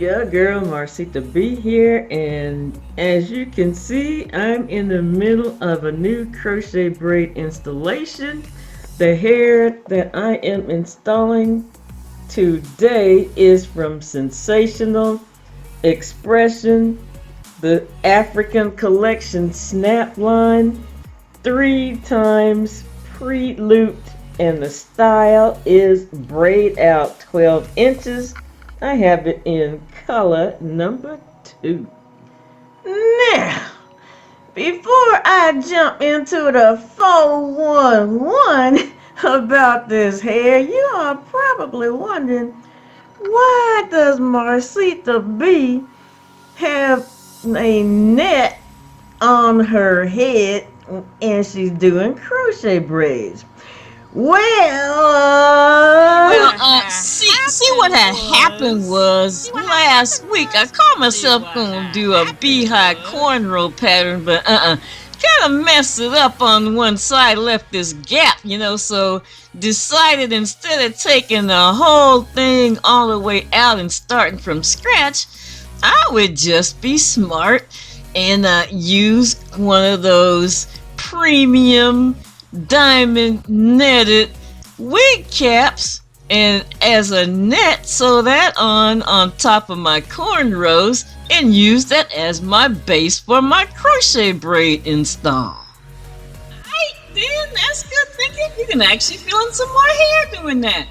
Your girl Marcita B here, and as you can see, I'm in the middle of a new crochet braid installation. The hair that I am installing today is from Sensational, X-Pression, the African Collection snap line, 3 times pre-looped, and the style is braid out 12 inches. I have it in color number 2. Now, before I jump into the 411 about this hair, you are probably wondering, why does Marcita B have a net on her head and she's doing crochet braids? See what had happened was last week I caught myself gonna do a beehive cornrow pattern, but kind of messed it up on one side, left this gap, so decided instead of taking the whole thing all the way out and starting from scratch, I would just be smart and use one of those premium diamond netted wig caps and as a net, sew that on top of my cornrows and use that as my base for my crochet braid install. Right then, that's good thinking. You can actually fill in some more hair doing that.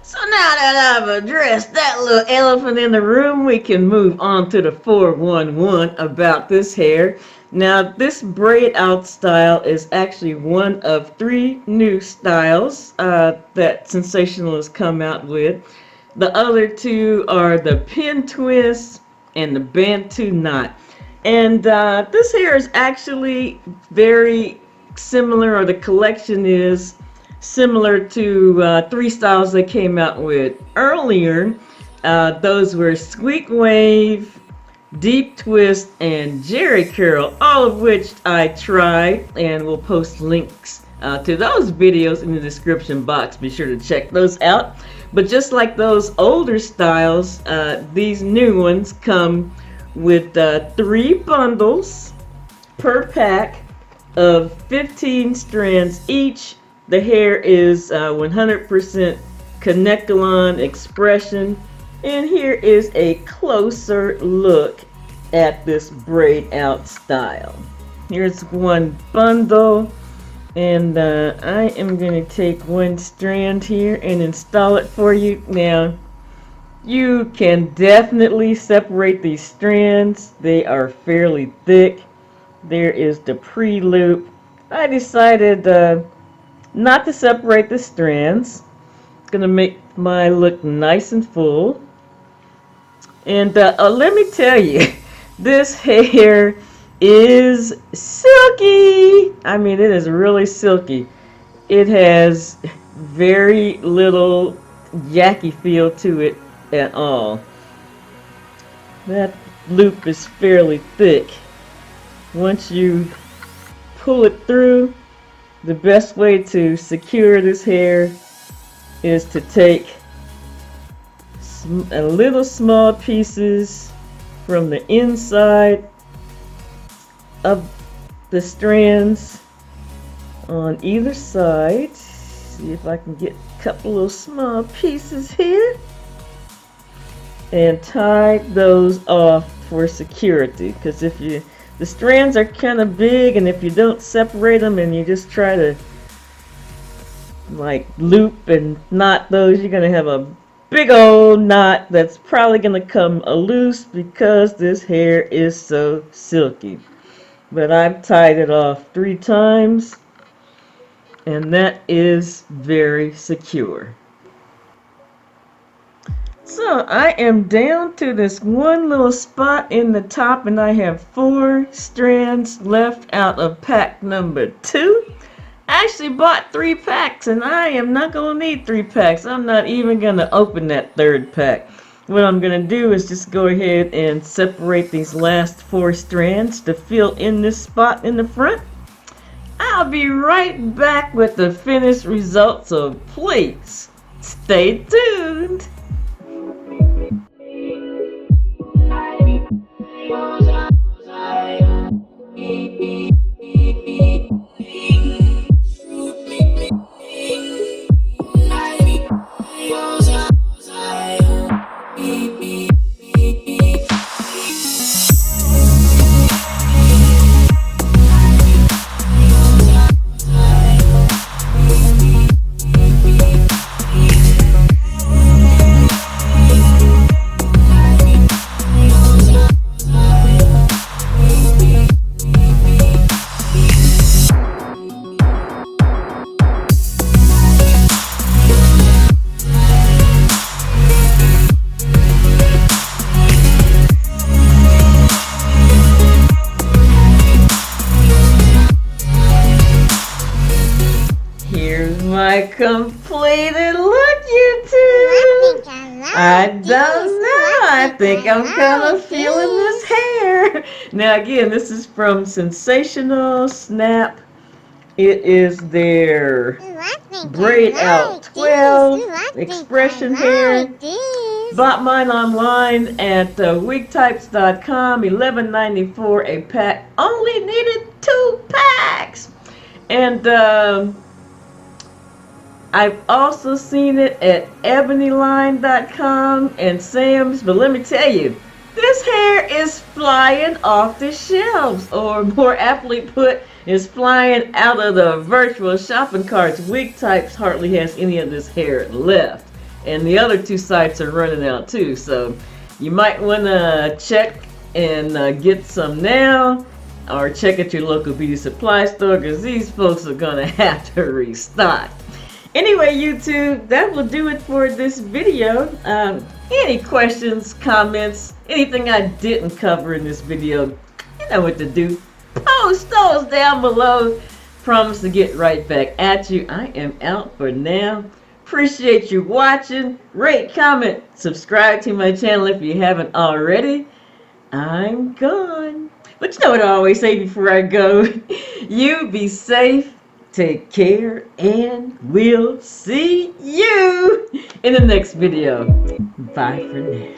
So now that I've addressed that little elephant in the room, we can move on to the 411 about this hair. Now, this braid out style is actually one of 3 new styles that Sensational has come out with. The other 2 are the pin twist and the Bantu knot. And this hair is actually very similar, or the collection is similar to 3 styles they came out with earlier. Those were Squeak Wave, Deep Twist, and Jerry Curl, all of which I tried, and we'll post links to those videos in the description box. Be sure to check those out. But just like those older styles, these new ones come with 3 bundles per pack of 15 strands each. The hair is 100% Connect-A-Lon X-Pression. And here is a closer look at this braid out style. Here's one bundle, and I am going to take one strand here and install it for you. Now, you can definitely separate these strands. They are fairly thick. There is the pre-loop. I decided not to separate the strands. It's going to make my look nice and full. And let me tell you, this hair is silky. I mean, it is really silky. It has very little yucky feel to it at all. That loop is fairly thick. Once you pull it through, the best way to secure this hair is to take a little small pieces from the inside of the strands on either side. See if I can get a couple of small pieces here and tie those off for security, because the strands are kind of big, and if you don't separate them and you just try to like loop and knot those, you're going to have a big old knot that's probably going to come loose because this hair is so silky. But I've tied it off 3 times, and that is very secure. So I am down to this one little spot in the top, and I have 4 strands left out of pack number 2. I actually bought 3 packs, and I am not going to need 3 packs. I'm not even going to open that 3rd pack. What I'm going to do is just go ahead and separate these last 4 strands to fill in this spot in the front. I'll be right back with the finished results, so please stay tuned. My completed look, YouTube. I don't know. I think I'm kind of feeling this hair. Now again, this is from Sensationnel Snap. It is their Braid Out 12 X-Pression hair. Bought mine online at wigtypes.com. $11.94 a pack. Only needed 2 packs. And I've also seen it at ebonyline.com and Sam's, but let me tell you, this hair is flying off the shelves, or more aptly put, is flying out of the virtual shopping carts. Wig Types hardly has any of this hair left, and the other 2 sites are running out too, so you might want to check and get some now, or check at your local beauty supply store, because these folks are going to have to restock. Anyway, YouTube, that will do it for this video. Any questions, comments, anything I didn't cover in this video, you know what to do. Post those down below. Promise to get right back at you. I am out for now. Appreciate you watching. Rate, comment, subscribe to my channel if you haven't already. I'm gone. But you know what I always say before I go? You be safe. Take care, and we'll see you in the next video. Bye for now.